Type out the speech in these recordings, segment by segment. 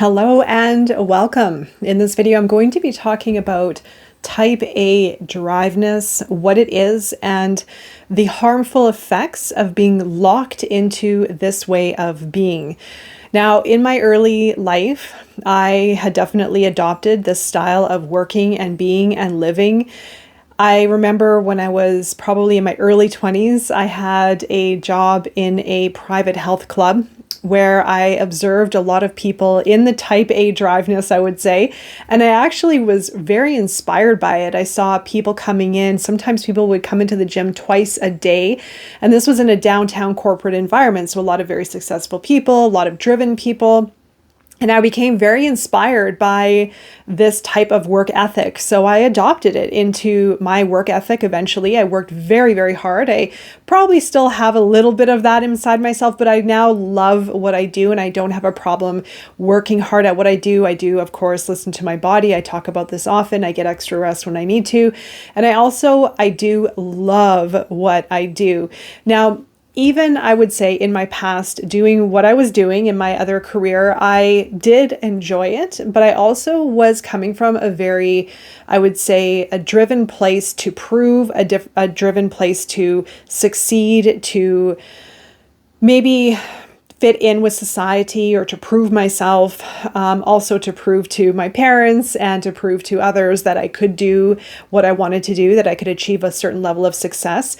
Hello and welcome. In this video, I'm going to be talking about type A driveness, what it is, and the harmful effects of being locked into this way of being. Now, in my early life, I had definitely adopted this style of working and being and living. I remember when I was probably in my early 20s, I had a job in a private health club where I observed a lot of people in the type A driveness, I would say. And I actually was very inspired by it. I saw people coming in. Sometimes people would come into the gym twice a day. And this was in a downtown corporate environment. So a lot of very successful people, a lot of driven people. And I became very inspired by this type of work ethic. So I adopted it into my work ethic eventually. I worked very, very hard. I probably still have a little bit of that inside myself, but I now love what I do and I don't have a problem working hard at what I do. I do, of course, listen to my body. I talk about this often. I get extra rest when I need to. And I do love what I do. Now, even I would say in my past, doing what I was doing in my other career, I did enjoy it, but I also was coming from a very, I would say, a driven place to prove, a driven place to succeed, to maybe fit in with society or to prove myself, also to prove to my parents and to prove to others that I could do what I wanted to do, that I could achieve a certain level of success.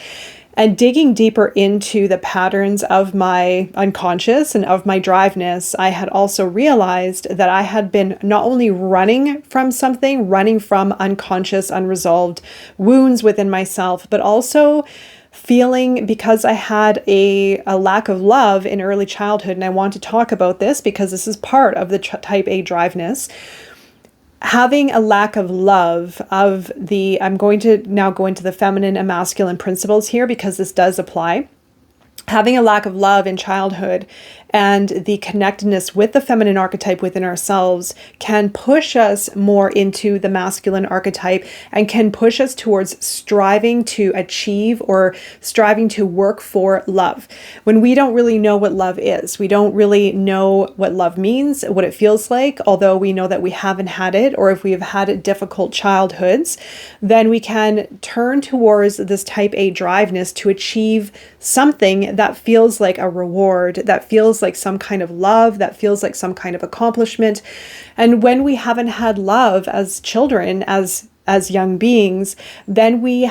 And digging deeper into the patterns of my unconscious and of my driveness, I had also realized that I had been not only running from something, running from unconscious, unresolved wounds within myself, but also feeling, because I had a lack of love in early childhood. And I want to talk about this because this is part of the type A driveness. Having a lack of love I'm going to now go into the feminine and masculine principles here because this does apply. Having a lack of love in childhood and the connectedness with the feminine archetype within ourselves can push us more into the masculine archetype and can push us towards striving to achieve or striving to work for love. When we don't really know what love is, we don't really know what love means, what it feels like, although we know that we haven't had it, or if we have had difficult childhoods, then we can turn towards this type A driveness to achieve something that feels like a reward, that feels like some kind of love, that feels like some kind of accomplishment. And when we haven't had love as children, as young beings, then we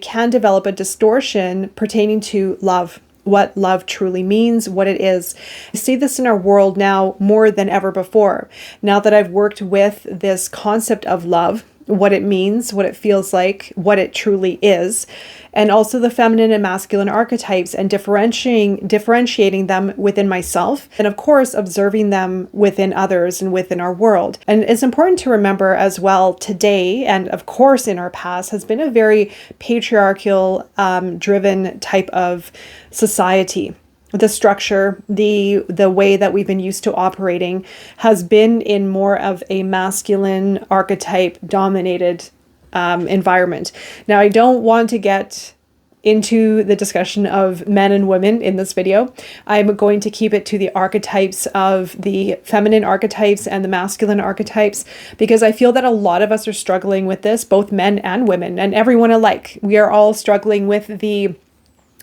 can develop a distortion pertaining to love, what love truly means, what it is. I see this in our world now more than ever before. Now that I've worked with this concept of love, what it means, what it feels like, what it truly is, and also the feminine and masculine archetypes and differentiating them within myself, and of course, observing them within others and within our world. And it's important to remember as well today, and of course in our past, has been a very patriarchal, driven type of society. The structure, the way that we've been used to operating has been in more of a masculine archetype dominated environment. Now, I don't want to get into the discussion of men and women in this video. I'm going to keep it to the archetypes of the feminine archetypes and the masculine archetypes, because I feel that a lot of us are struggling with this, both men and women and everyone alike. We are all struggling with the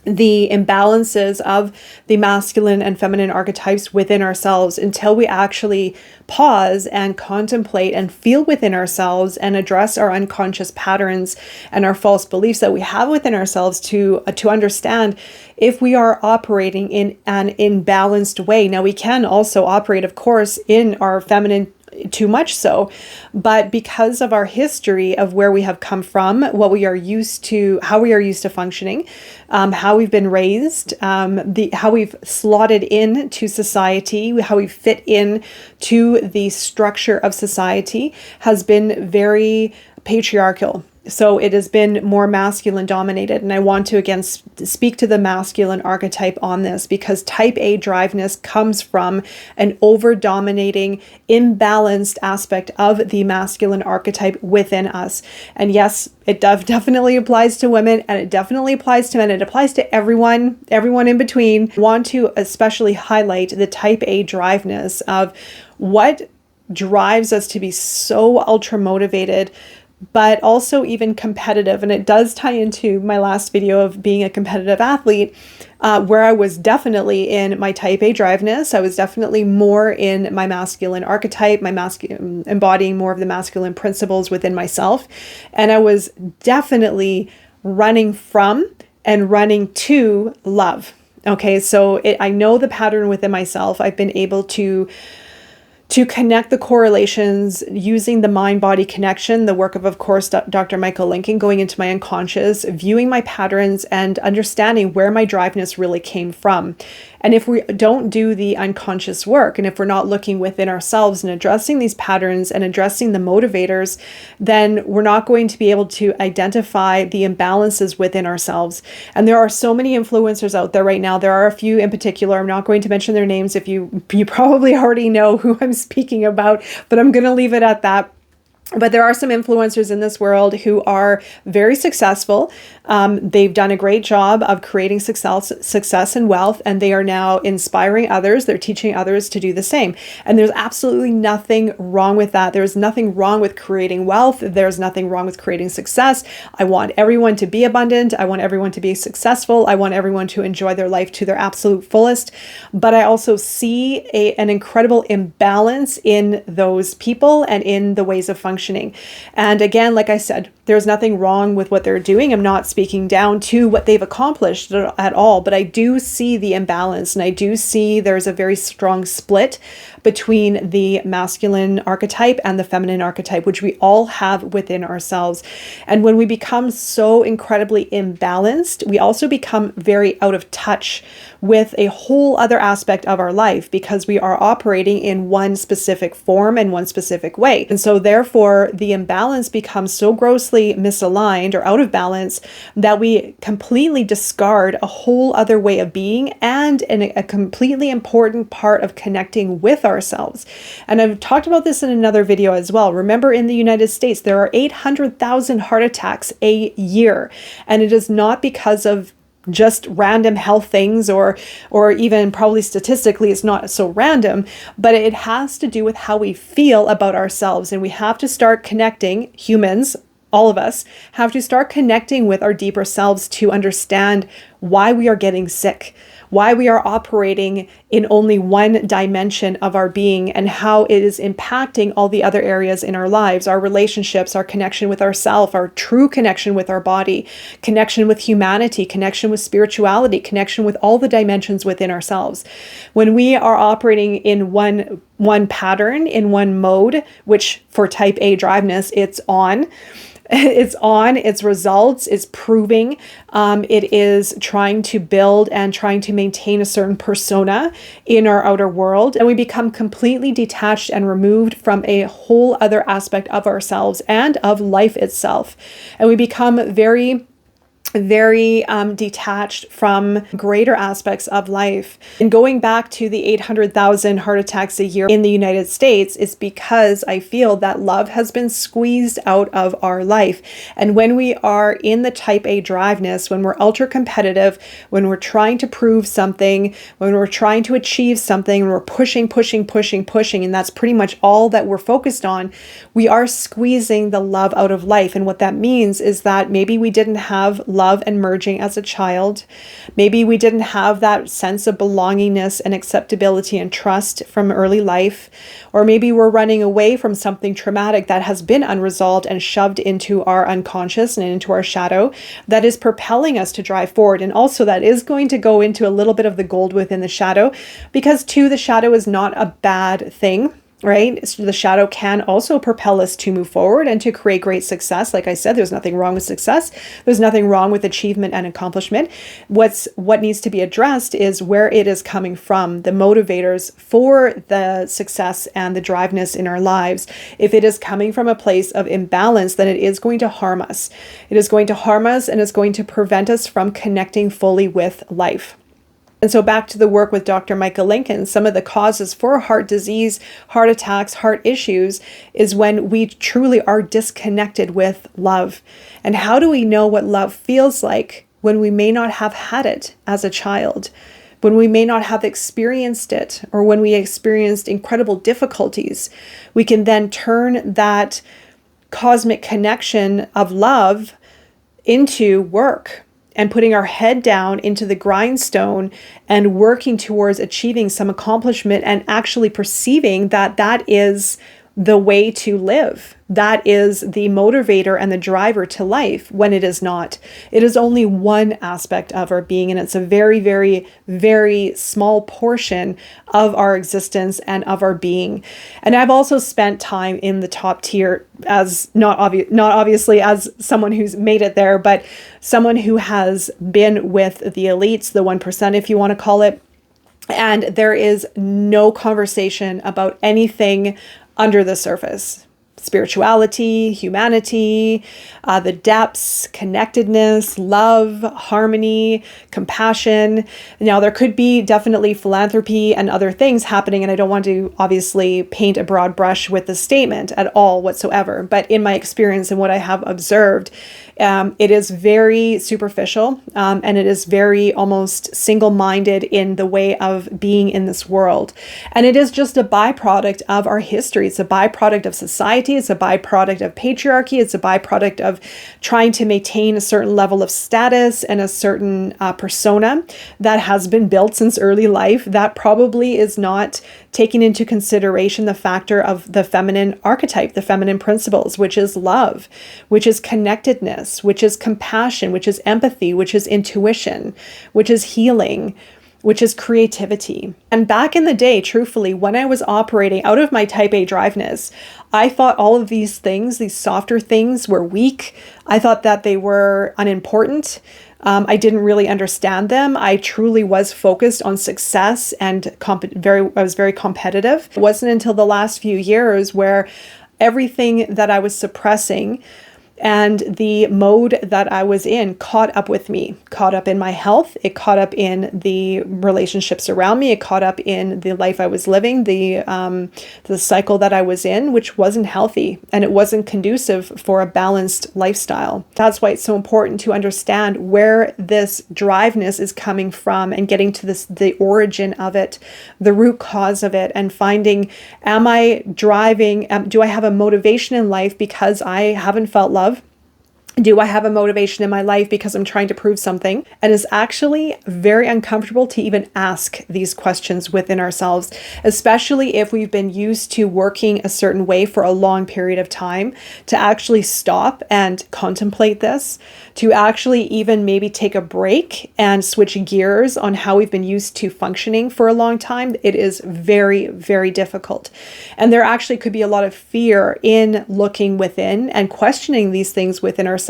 imbalances of the masculine and feminine archetypes within ourselves until we actually pause and contemplate and feel within ourselves and address our unconscious patterns and our false beliefs that we have within ourselves to understand if we are operating in an imbalanced way. Now, we can also operate, of course, in our feminine too much so, but because of our history of where we have come from, what we are used to, how we are used to functioning, how we've been raised, how we've slotted in to society, how we fit in to the structure of society has been very patriarchal. So it has been more masculine dominated. And I want to again speak to the masculine archetype on this, because type A driveness comes from an over dominating, imbalanced aspect of the masculine archetype within us. And yes, it definitely applies to women, and it definitely applies to men. It applies to everyone in between. I want to especially highlight the type A driveness of what drives us to be so ultra motivated, but also even competitive. And it does tie into my last video of being a competitive athlete, where I was definitely in my type A driveness. I was definitely more in my masculine archetype, embodying more of the masculine principles within myself. And I was definitely running from and running to love. Okay, so I know the pattern within myself. I've been able to connect the correlations using the mind-body connection, the work of course, Dr. Michael Lincoln, going into my unconscious, viewing my patterns and understanding where my driveness really came from. And if we don't do the unconscious work, and if we're not looking within ourselves and addressing these patterns and addressing the motivators, then we're not going to be able to identify the imbalances within ourselves. And there are so many influencers out there right now. There are a few in particular. I'm not going to mention their names. If you probably already know who I'm speaking about, but I'm going to leave it at that. But there are some influencers in this world who are very successful. They've done a great job of creating success and wealth, and they are now inspiring others. They're teaching others to do the same. And there's absolutely nothing wrong with that. There's nothing wrong with creating wealth. There's nothing wrong with creating success. I want everyone to be abundant. I want everyone to be successful. I want everyone to enjoy their life to their absolute fullest. But I also see an incredible imbalance in those people and in the ways of functioning. And again, like I said, there's nothing wrong with what they're doing. I'm not speaking down to what they've accomplished at all, but I do see the imbalance, and I do see there's a very strong split between the masculine archetype and the feminine archetype, which we all have within ourselves. And when we become so incredibly imbalanced, we also become very out of touch with a whole other aspect of our life, because we are operating in one specific form and one specific way. And so therefore the imbalance becomes so grossly misaligned or out of balance that we completely discard a whole other way of being and a completely important part of connecting with ourselves. And I've talked about this in another video as well. Remember, in the United States, there are 800,000 heart attacks a year, and it is not because of just random health things, or even probably statistically it's not so random, but it has to do with how we feel about ourselves. And we have to start connecting, humans, all of us have to start connecting with our deeper selves to understand why we are getting sick, why we are operating in only one dimension of our being, and how it is impacting all the other areas in our lives, our relationships, our connection with ourselves, our true connection with our body, connection with humanity, connection with spirituality, connection with all the dimensions within ourselves. When we are operating in one pattern, in one mode, which for type A driveness, it's on, its results, it's proving, it is trying to build and trying to maintain a certain persona in our outer world. And we become completely detached and removed from a whole other aspect of ourselves and of life itself. And we become very detached from greater aspects of life. And going back to the 800,000 heart attacks a year in the United States is because I feel that love has been squeezed out of our life. And when we are in the type A driveness, when we're ultra competitive, when we're trying to prove something, when we're trying to achieve something, when we're pushing, and that's pretty much all that we're focused on, we are squeezing the love out of life. And what that means is that maybe we didn't have love and merging as a child. Maybe we didn't have that sense of belongingness and acceptability and trust from early life. Or maybe we're running away from something traumatic that has been unresolved and shoved into our unconscious and into our shadow that is propelling us to drive forward. And also that is going to go into a little bit of the gold within the shadow, because too, the shadow is not a bad thing. Right? So the shadow can also propel us to move forward and to create great success. Like I said, there's nothing wrong with success. There's nothing wrong with achievement and accomplishment. What needs to be addressed is where it is coming from, the motivators for the success and the driveness in our lives. If it is coming from a place of imbalance, then it is going to harm us. It is going to harm us, and it's going to prevent us from connecting fully with life. And so back to the work with Dr. Michael Lincoln, some of the causes for heart disease, heart attacks, heart issues is when we truly are disconnected with love. And how do we know what love feels like when we may not have had it as a child? when we may not have experienced it, or when we experienced incredible difficulties, we can then turn that cosmic connection of love into work and putting our head down into the grindstone and working towards achieving some accomplishment and actually perceiving that that is the way to live. That is the motivator and the driver to life, when it is not. It is only one aspect of our being, and it's a very, very, very small portion of our existence and of our being. And I've also spent time in the top tier, as not obviously as someone who's made it there, but someone who has been with the elites, the 1%, if you want to call it. And there is no conversation about anything under the surface. Spirituality, humanity, the depths, connectedness, love, harmony, compassion. Now, there could be definitely philanthropy and other things happening, and I don't want to obviously paint a broad brush with the statement at all whatsoever. But in my experience and what I have observed, it is very superficial, and it is very almost single-minded in the way of being in this world. And it is just a byproduct of our history. It's a byproduct of society. It's a byproduct of patriarchy. It's a byproduct of trying to maintain a certain level of status and a certain persona that has been built since early life that probably is not taking into consideration the factor of the feminine archetype, the feminine principles, which is love, which is connectedness, which is compassion, which is empathy, which is intuition, which is healing, which is creativity. And back in the day, truthfully, when I was operating out of my type A driveness, I thought all of these things, these softer things, were weak. I thought that they were unimportant. I didn't really understand them. I truly was focused on success and I was very competitive. It wasn't until the last few years where everything that I was suppressing and the mode that I was in caught up with me, caught up in my health. It caught up in the relationships around me. It caught up in the life I was living, the cycle that I was in, which wasn't healthy and it wasn't conducive for a balanced lifestyle. That's why it's so important to understand where this driveness is coming from and getting to the origin of it, the root cause of it, and finding, am I driving? Do I have a motivation in life because I haven't felt love? Do I have a motivation in my life because I'm trying to prove something? And it's actually very uncomfortable to even ask these questions within ourselves, especially if we've been used to working a certain way for a long period of time, to actually stop and contemplate this, to actually even maybe take a break and switch gears on how we've been used to functioning for a long time. It is very, very difficult. And there actually could be a lot of fear in looking within and questioning these things within ourselves,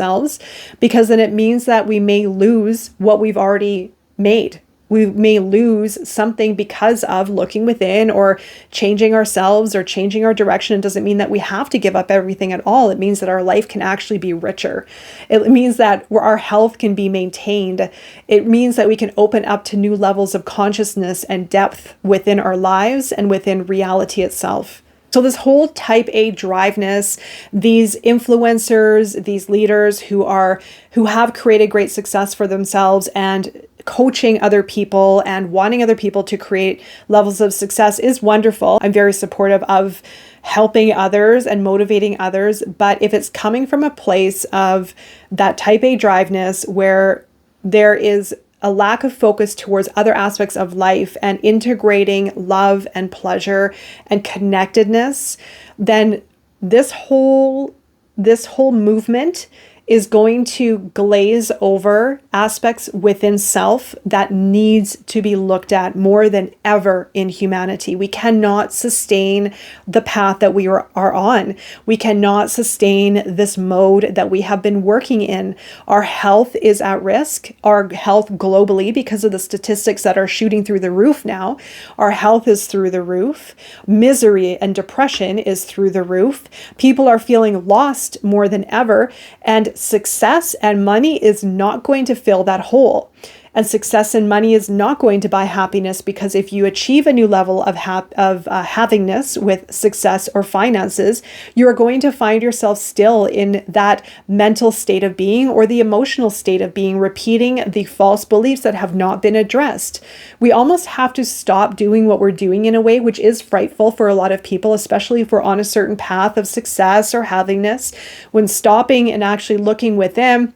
because then it means that we may lose what we've already made. We may lose something because of looking within or changing ourselves or changing our direction. It doesn't mean that we have to give up everything at all. It means that our life can actually be richer. It means that our health can be maintained. It means that we can open up to new levels of consciousness and depth within our lives and within reality itself. So this whole type A driveness, these influencers, these leaders who have created great success for themselves and coaching other people and wanting other people to create levels of success is wonderful. I'm very supportive of helping others and motivating others. But if it's coming from a place of that type A driveness where there is a lack of focus towards other aspects of life and integrating love and pleasure and connectedness, then this whole movement is going to glaze over aspects within self that needs to be looked at more than ever in humanity. We cannot sustain the path that we are on. We cannot sustain this mode that we have been working in. Our health is at risk. Our health globally, because of the statistics that are shooting through the roof now, our health is through the roof. Misery and depression is through the roof. People are feeling lost more than ever, and success and money is not going to fill that hole. And success and money is not going to buy happiness, because if you achieve a new level of havingness with success or finances, you are going to find yourself still in that mental state of being or the emotional state of being, repeating the false beliefs that have not been addressed. We almost have to stop doing what we're doing in a way, which is frightful for a lot of people, especially if we're on a certain path of success or havingness. When stopping and actually looking within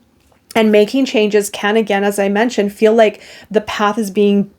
and making changes can, again, as I mentioned, feel like the path is being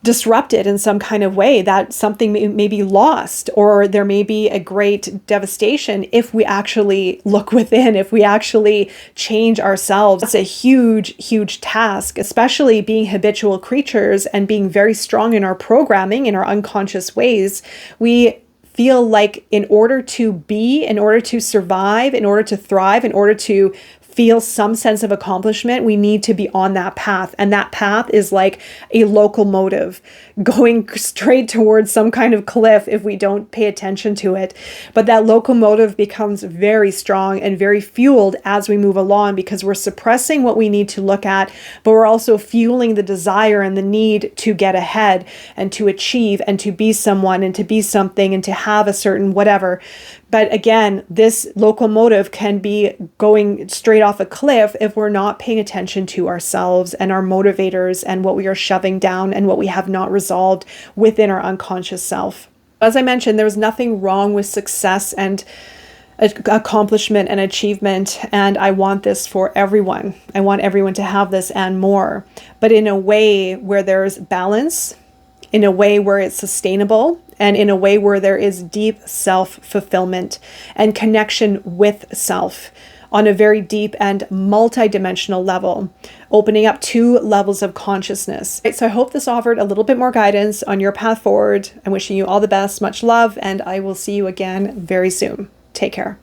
disrupted in some kind of way, that something may be lost, or there may be a great devastation if we actually look within, if we actually change ourselves. It's a huge, huge task, especially being habitual creatures and being very strong in our programming, in our unconscious ways. We feel like in order to be, in order to survive, in order to thrive, in order to feel some sense of accomplishment, we need to be on that path. And that path is like a locomotive going straight towards some kind of cliff if we don't pay attention to it. But that locomotive becomes very strong and very fueled as we move along, because we're suppressing what we need to look at, but we're also fueling the desire and the need to get ahead and to achieve and to be someone and to be something and to have a certain whatever. But again, this locomotive can be going straight off a cliff if we're not paying attention to ourselves and our motivators and what we are shoving down and what we have not resolved within our unconscious self. As I mentioned, there's nothing wrong with success and accomplishment and achievement, and I want this for everyone. I want everyone to have this and more, but in a way where there's balance, in a way where it's sustainable, and in a way where there is deep self-fulfillment and connection with self on a very deep and multi-dimensional level, opening up 2 levels of consciousness. So I hope this offered a little bit more guidance on your path forward. I'm wishing you all the best, much love, and I will see you again very soon. Take care.